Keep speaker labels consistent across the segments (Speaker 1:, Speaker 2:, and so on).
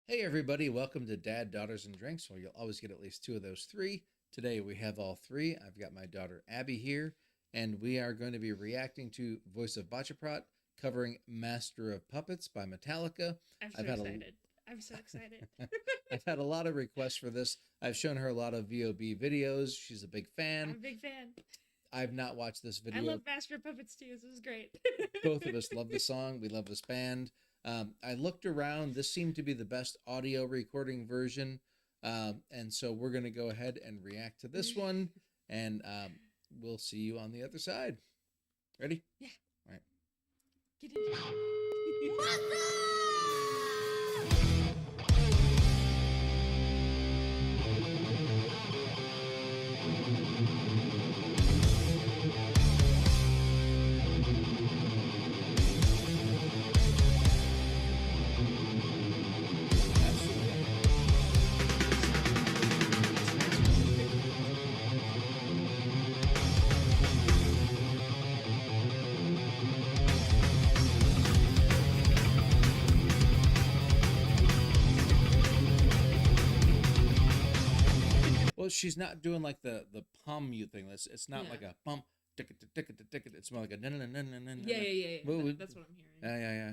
Speaker 1: Hey everybody, welcome to Dad, Daughters, and Drinks, where you'll always get at least two of those three. Today we have all three. I've got my daughter Abby here, and we are going to be reacting to Voice of Baceprot, covering Master of Puppets by Metallica.
Speaker 2: I'm so
Speaker 1: I've had
Speaker 2: excited. I'm so excited.
Speaker 1: I've had a lot of requests for this. I've shown her a lot of VOB videos. She's a big
Speaker 2: I'm
Speaker 1: fan.
Speaker 2: a big fan.
Speaker 1: I've not watched this
Speaker 2: I
Speaker 1: video.
Speaker 2: love Master of Puppets too. This is great.
Speaker 1: Both of us love the song. We love this band. I looked around. This seemed to be the best audio recording version. And so we're going to go ahead and react to this one. And we'll see you on the other side. Ready?
Speaker 2: Yeah.
Speaker 1: All right.
Speaker 2: Get in.
Speaker 1: Well, she's not doing like the palm mute thing. It's not like a pump. It's more like a
Speaker 2: Yeah. That's what I'm hearing.
Speaker 1: Yeah.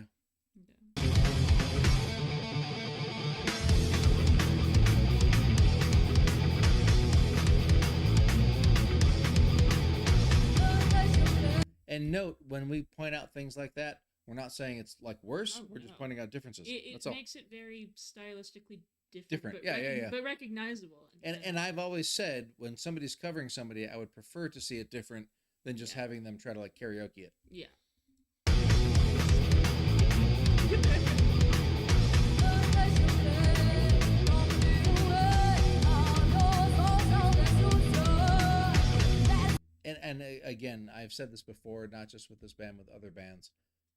Speaker 1: And note, when we point out things like that, we're not saying it's like worse.
Speaker 2: Oh,
Speaker 1: we're just
Speaker 2: no.
Speaker 1: pointing out differences.
Speaker 2: It
Speaker 1: That's all.
Speaker 2: makes it very stylistically
Speaker 1: Different.
Speaker 2: but
Speaker 1: Yeah.
Speaker 2: but recognizable.
Speaker 1: And I've always said when somebody's covering somebody, I would prefer to see it different than just having them try to like karaoke it.
Speaker 2: Yeah.
Speaker 1: And again, I've said this before, not just with this band, with other bands,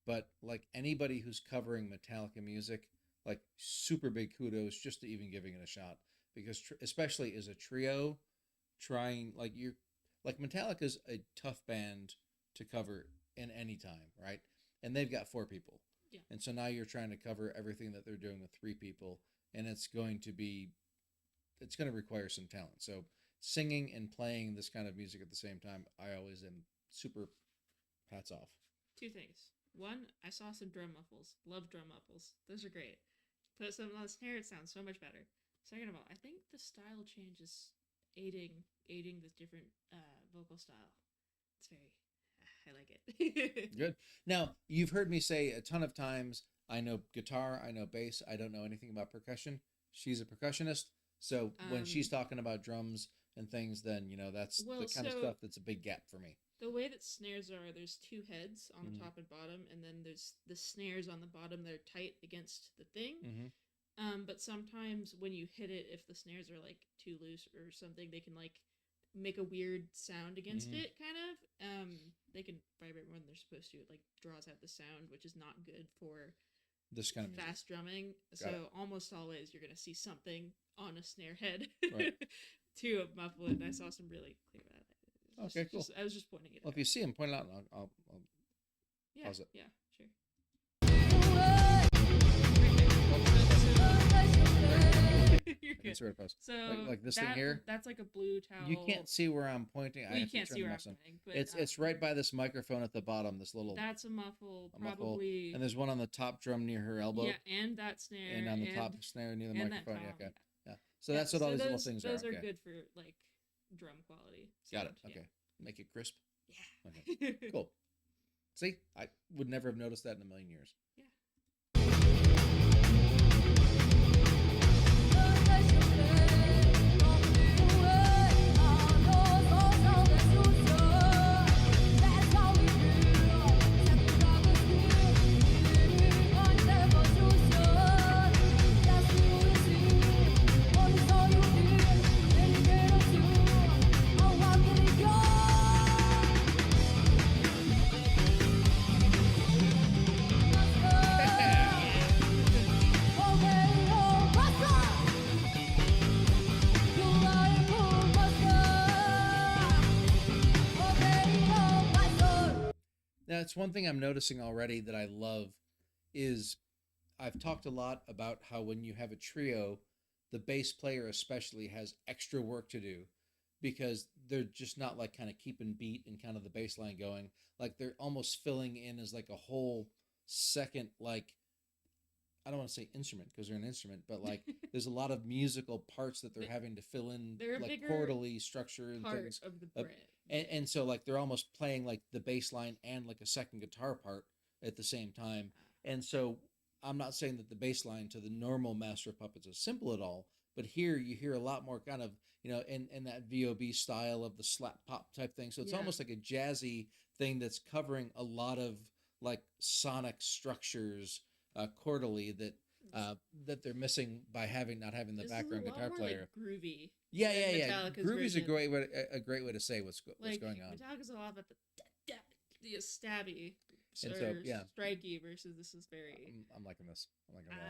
Speaker 1: but like anybody who's covering Metallica music, like super big kudos just to even giving it a shot, because especially as a trio, trying like Metallica's a tough band to cover in any time, right? And they've got four people,
Speaker 2: Yeah.
Speaker 1: and so now you're trying to cover everything that they're doing with three people, and it's going to require some talent. So singing and playing this kind of music at the same time, I always am super hats off.
Speaker 2: Two things. One, I saw some drum muffles. Love drum muffles. Those are great. Put something on the snare, it sounds so much better. Second of all, I think the style change is aiding the different vocal style. It's very, I like it.
Speaker 1: Good. Now, you've heard me say a ton of times, I know guitar, I know bass, I don't know anything about percussion. She's a percussionist, so when she's talking about drums and things, then that's the kind of stuff that's a big gap for me.
Speaker 2: The way that snares are, there's two heads on the top and bottom, and then there's the snares on the bottom that are tight against the thing. But sometimes when you hit it, if the snares are like too loose or something, they can like make a weird sound against it, kind of. They can vibrate more than they're supposed to. It like draws out the sound, which is not good for
Speaker 1: this kind of
Speaker 2: fast drumming. So almost always you're gonna see something on a snare head to muffle it. And I saw some really clear that.
Speaker 1: Okay, cool.
Speaker 2: I was just pointing it out.
Speaker 1: Well, if you see him, point it out, and I'll pause it.
Speaker 2: Yeah, sure. You're good.
Speaker 1: It's right pause.
Speaker 2: So
Speaker 1: like this thing here.
Speaker 2: That's like a blue towel.
Speaker 1: You can't see where I'm pointing.
Speaker 2: Well, you can't see where I'm pointing. But
Speaker 1: it's right by this microphone at the bottom. This little.
Speaker 2: That's a muffle,
Speaker 1: muffle.
Speaker 2: probably.
Speaker 1: And there's one on the top drum near her elbow.
Speaker 2: Yeah, and that snare.
Speaker 1: And on the top snare near the microphone.
Speaker 2: That
Speaker 1: Yeah. So that's what all these little things
Speaker 2: those
Speaker 1: are.
Speaker 2: Those are good for like drum quality.
Speaker 1: Got it. Okay. Make it crisp.
Speaker 2: Yeah.
Speaker 1: Okay. Cool. See, I would never have noticed that in a million years.
Speaker 2: Yeah.
Speaker 1: Now, it's one thing I'm noticing already that I love is I've talked a lot about how when you have a trio, the bass player especially has extra work to do because they're just not like kind of keeping beat and kind of the bass line going. Like they're almost filling in as like a whole second, like, I don't want to say instrument because they're an instrument, but like there's a lot of musical parts that they're having to fill in,
Speaker 2: They're a
Speaker 1: like
Speaker 2: bigger
Speaker 1: chordally structure and
Speaker 2: part
Speaker 1: things.
Speaker 2: of the brand.
Speaker 1: And so like they're almost playing like the bass line and like a second guitar part at the same time. And so I'm not saying that the bass line to the normal Master of Puppets is simple at all, but here you hear a lot more kind of, in that VOB style of the slap pop type thing. So it's almost like a jazzy thing that's covering a lot of like sonic structures chordally that they're missing by not having the background guitar player.
Speaker 2: Like groovy.
Speaker 1: Yeah.
Speaker 2: Metallica's
Speaker 1: Groovy's
Speaker 2: version.
Speaker 1: a great way to say what's
Speaker 2: like,
Speaker 1: going on.
Speaker 2: Metallica's a lot about the stabby
Speaker 1: And
Speaker 2: or
Speaker 1: so, yeah.
Speaker 2: strikey versus this is very.
Speaker 1: I'm liking this. I'm liking it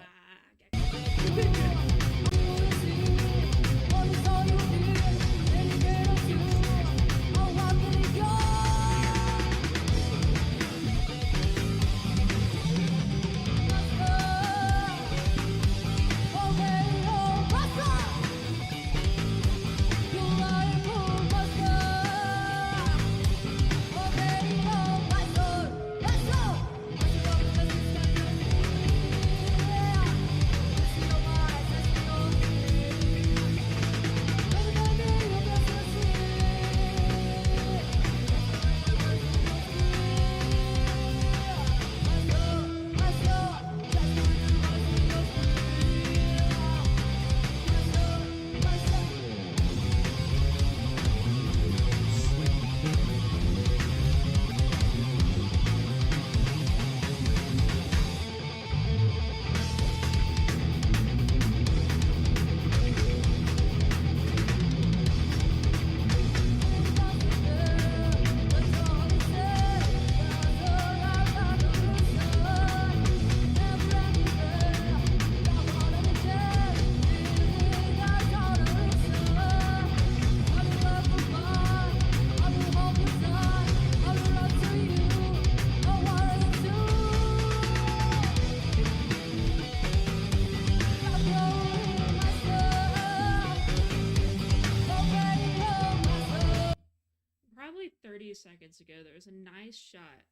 Speaker 2: Probably 30 seconds ago, there was a nice shot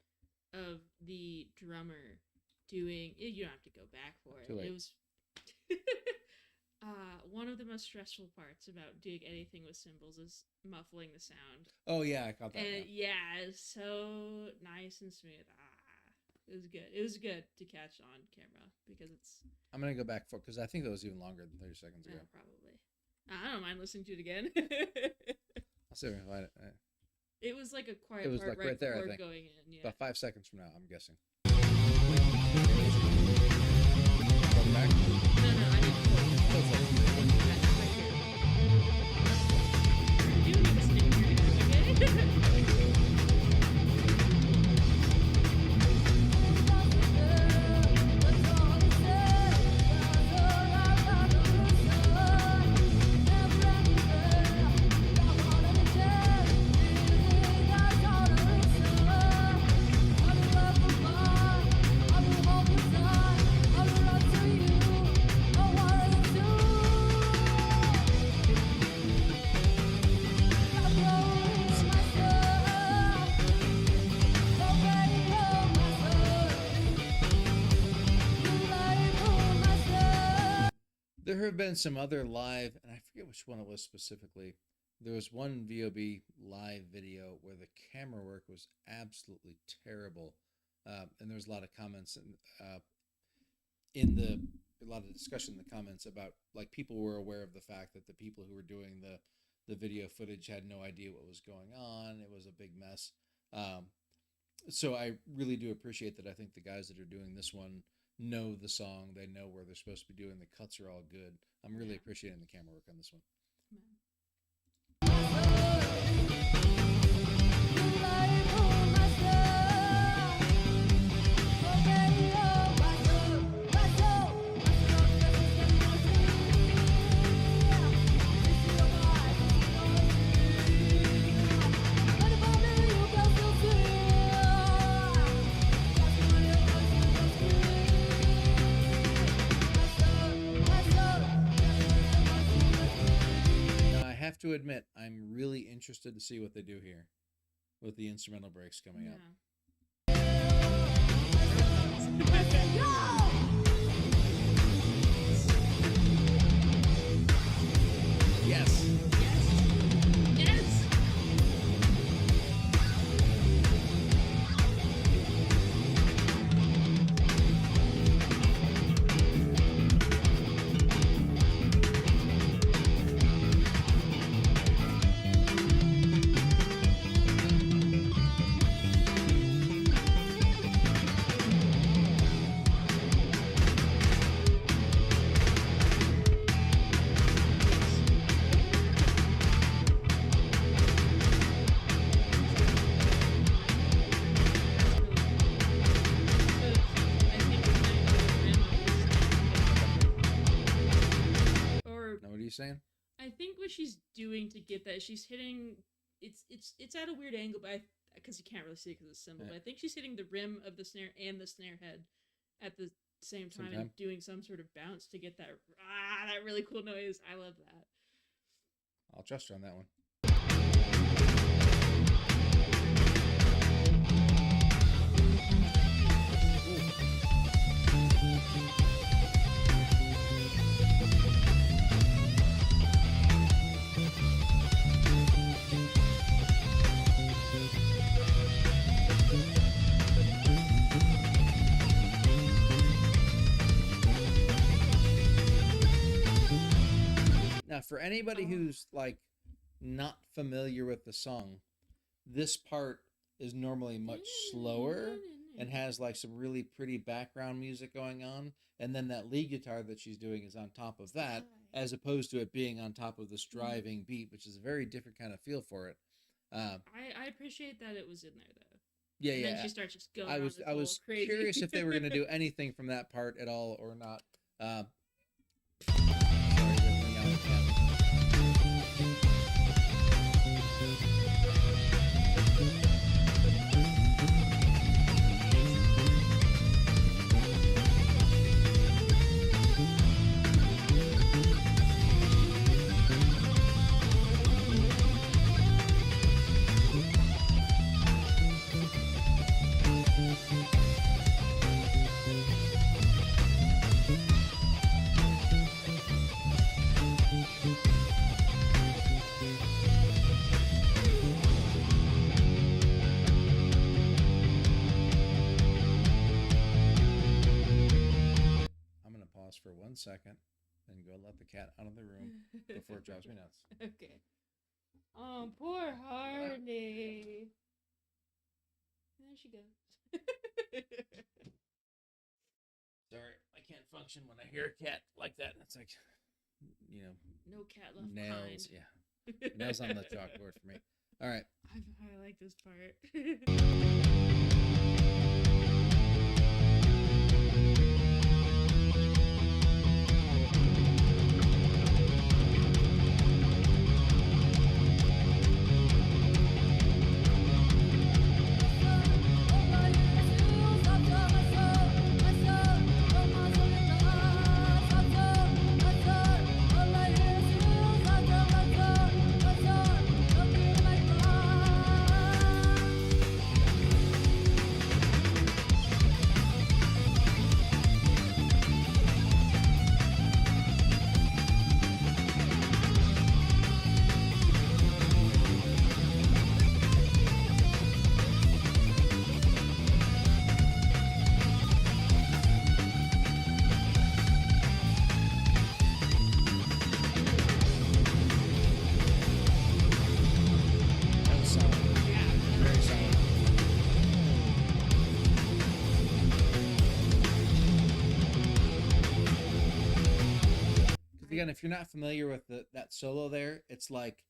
Speaker 2: of the drummer doing. You don't have to go back for it. It was one of the most stressful parts about doing anything with cymbals is muffling the sound.
Speaker 1: Oh yeah, I caught that.
Speaker 2: And it's so nice and smooth. It was good. It was good to catch on camera because it's.
Speaker 1: I'm gonna go back for because I think that was even longer than 30 seconds ago.
Speaker 2: Probably. I don't mind listening to it again.
Speaker 1: I'll see if I can find it.
Speaker 2: It was like a quiet
Speaker 1: It was
Speaker 2: part
Speaker 1: like right there, I think.
Speaker 2: going in. Yeah.
Speaker 1: About 5 seconds from now, I'm guessing.
Speaker 2: Welcome back. No, I need to You need to stick your hand, okay?
Speaker 1: There have been some other live, and I forget which one it was specifically. There was one VOB live video where the camera work was absolutely terrible, and there was a lot of comments a lot of discussion in the comments about like people were aware of the fact that the people who were doing the video footage had no idea what was going on. It was a big mess. So I really do appreciate that. I think the guys that are doing this one know the song. They know where they're supposed to be doing. The cuts are all good. I'm really appreciating the camera work on this one. to admit, I'm really interested to see what they do here with the instrumental breaks coming up. Yes. Saying?
Speaker 2: I think what she's doing to get that, she's hitting. It's at a weird angle, but because you can't really see it because it's cymbal. Yeah. But I think she's hitting the rim of the snare and the snare head at the same time and doing some sort of bounce to get that that really cool noise. I love that.
Speaker 1: I'll trust her on that one. Now, for anybody who's like not familiar with the song, this part is normally much slower and has like some really pretty background music going on, and then that lead guitar that she's doing is on top of that, as opposed to it being on top of this driving beat, which is a very different kind of feel for it.
Speaker 2: I appreciate that it was in there though.
Speaker 1: Yeah,
Speaker 2: and
Speaker 1: yeah.
Speaker 2: Then she starts just going.
Speaker 1: I was
Speaker 2: crazy.
Speaker 1: Curious if they were going to do anything from that part at all or not. For 1 second, then go let the cat out of the room before it drives me nuts.
Speaker 2: Okay. Oh, poor Hardy. There she goes.
Speaker 1: Sorry, I can't function when I hear a cat like that. It's like,
Speaker 2: no cat left
Speaker 1: nails.
Speaker 2: behind.
Speaker 1: Yeah, nails on the chalkboard for me. All right.
Speaker 2: I like this part.
Speaker 1: Again, if you're not familiar with that solo there, it's like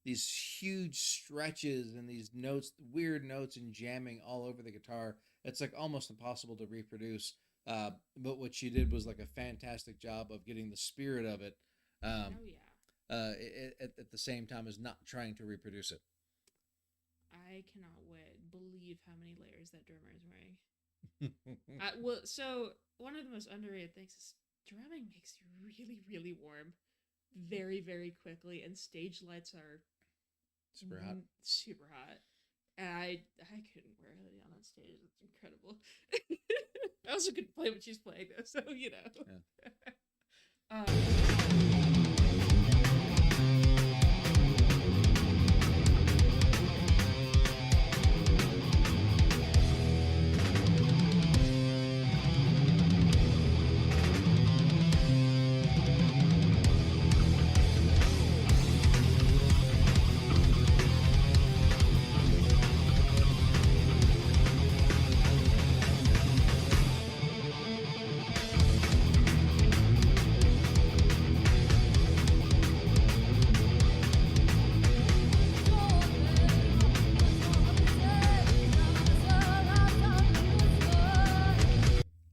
Speaker 1: these huge stretches and these notes, weird notes and jamming all over the guitar. It's like almost impossible to reproduce. But what she did was like a fantastic job of getting the spirit of it. At the same time as not trying to reproduce it.
Speaker 2: I cannot believe how many layers that drummer is wearing. So one of the most underrated things is drumming makes you really, really warm. very, very quickly, and stage lights are
Speaker 1: Super hot.
Speaker 2: Super hot. And I couldn't wear a hoodie on that stage. It's incredible. I also couldn't play what she's playing though, so you know. Yeah.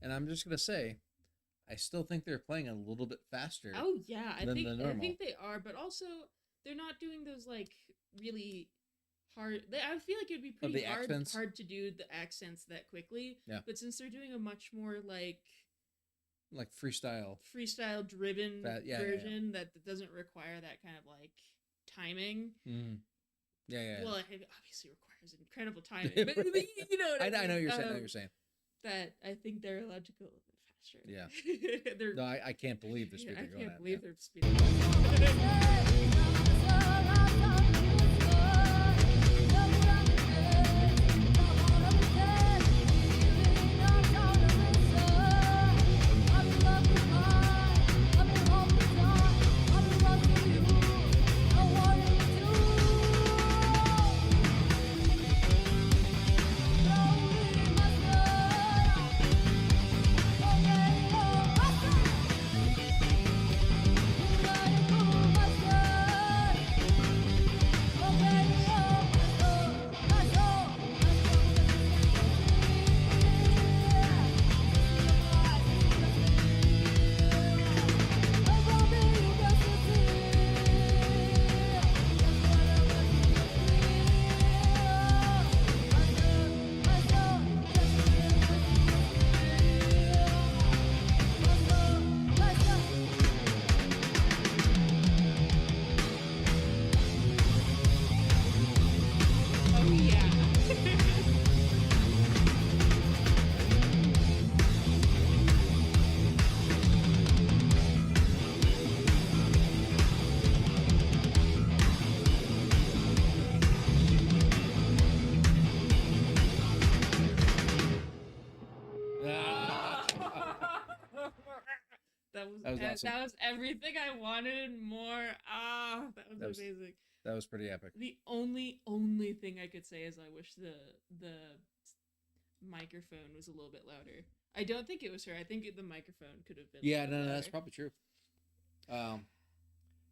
Speaker 1: And I'm just gonna say, I still think they're playing a little bit faster.
Speaker 2: Oh yeah, I think they are, but also they're not doing those like really hard. I feel like it'd be pretty hard to do the accents that quickly.
Speaker 1: Yeah.
Speaker 2: But since they're doing a much more like
Speaker 1: freestyle
Speaker 2: driven version that doesn't require that kind of like timing.
Speaker 1: Mm. Yeah.
Speaker 2: Well, it obviously requires incredible timing, but you know what I mean.
Speaker 1: I know what you're saying.
Speaker 2: That I think they're allowed to go a little bit faster.
Speaker 1: Yeah. No, I can't believe the speed they're going at.
Speaker 2: I can't believe they're speeding.
Speaker 1: Awesome.
Speaker 2: That was everything I wanted and more. That was amazing.
Speaker 1: That was pretty epic.
Speaker 2: The only thing I could say is I wish the microphone was a little bit louder. I don't think it was her. I think the microphone could have been.
Speaker 1: Yeah, no, that's probably true.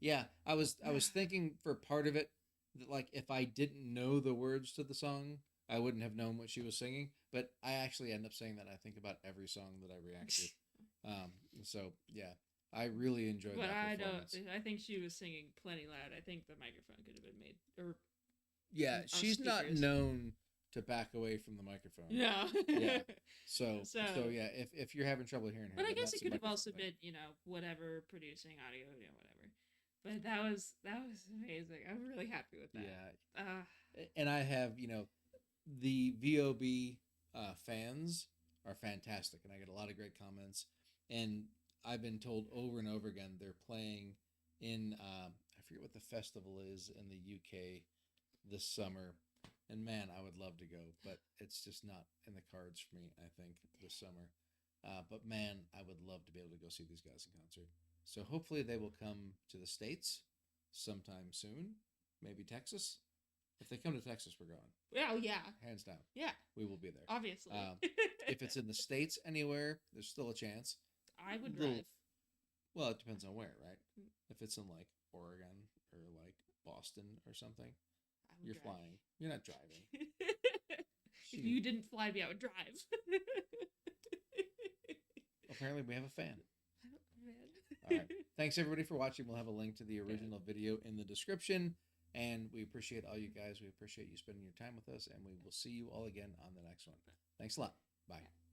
Speaker 1: Yeah, I was thinking for part of it that like if I didn't know the words to the song, I wouldn't have known what she was singing. But I actually end up saying that I think about every song that I react to. So yeah, I really enjoyed that performance.
Speaker 2: I think she was singing plenty loud. I think the microphone could have been made.
Speaker 1: Yeah, she's not known to back away from the microphone.
Speaker 2: Yeah.
Speaker 1: Yeah. So yeah, if you're having trouble hearing her,
Speaker 2: but I guess it could have also been whatever producing audio, whatever. But that was amazing. I'm really happy with that.
Speaker 1: Yeah. And I have the VOB fans are fantastic, and I get a lot of great comments. And I've been told over and over again they're playing in I forget what the festival is in the UK this summer, and man, I would love to go, but it's just not in the cards for me. I think this summer, but man, I would love to be able to go see these guys in concert. So hopefully they will come to the States sometime soon, maybe Texas. If they come to Texas, we're going.
Speaker 2: Well, yeah.
Speaker 1: Hands down.
Speaker 2: Yeah.
Speaker 1: We will be there.
Speaker 2: Obviously.
Speaker 1: If it's in the States anywhere, there's still a chance.
Speaker 2: I would drive.
Speaker 1: Well, it depends on where, right? If it's in like Oregon or like Boston or something, you're flying. You're not driving.
Speaker 2: If you didn't fly me, I would drive.
Speaker 1: Apparently, we have a fan. All right. Thanks, everybody, for watching. We'll have a link to the original video in the description. And we appreciate all you guys. We appreciate you spending your time with us. And we will see you all again on the next one. Thanks a lot. Bye.